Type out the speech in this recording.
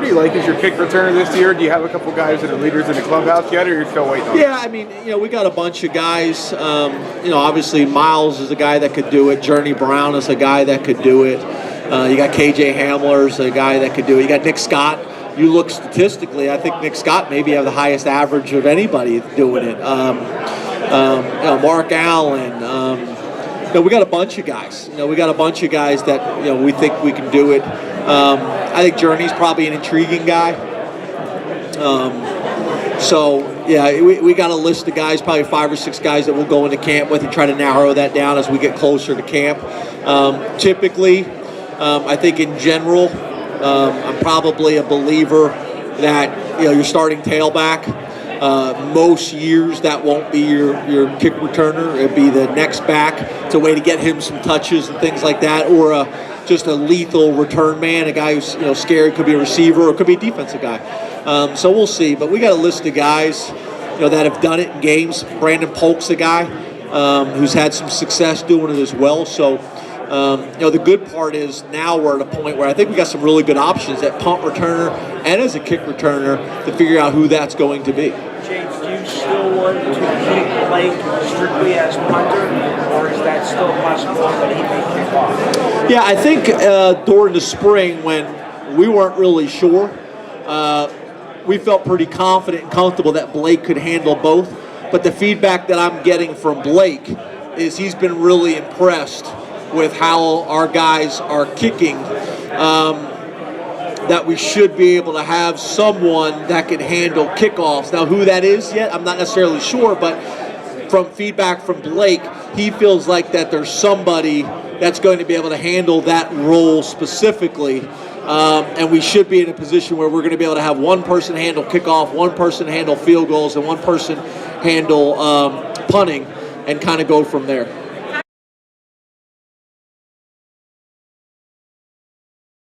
do you like as your kick returner this year? Do you have a couple guys that are leaders in the clubhouse yet, or you're still waiting on? Yeah, I mean, we got a bunch of guys. Obviously Miles is a guy that could do it. Journey Brown is a guy that could do it. You got KJ Hamler's a guy that could do it. You got Nick Scott. You look statistically, I think Nick Scott maybe have the highest average of anybody doing it. Mark Allen. We got a bunch of guys. We got a bunch of guys that we think we can do it. I think Journey's probably an intriguing guy. We got a list of guys, probably 5 or 6 guys that we'll go into camp with and try to narrow that down as we get closer to camp. Typically, I think in general, I'm probably a believer that your starting tailback. Most years that won't be your kick returner. It'd be the next back. It's a way to get him some touches and things like that, or just a lethal return man, a guy who's scary. Could be a receiver or could be a defensive guy. So we'll see. But we got a list of guys that have done it in games. Brandon Polk's a guy who's had some success doing it as well. So the good part is now we're at a point where I think we got some really good options at punt returner and as a kick returner to figure out who that's going to be. James, do you still want to keep Blake strictly as punter, or is that still a possibility that he may kick off? Yeah, I think during the spring when we weren't really sure, we felt pretty confident and comfortable that Blake could handle both. But the feedback that I'm getting from Blake is he's been really impressed with how our guys are kicking, that we should be able to have someone that can handle kickoffs. Now, who that is yet, I'm not necessarily sure, but from feedback from Blake, he feels like that there's somebody that's going to be able to handle that role specifically, and we should be in a position where we're going to be able to have one person handle kickoff, one person handle field goals, and one person handle punting, and kind of go from there.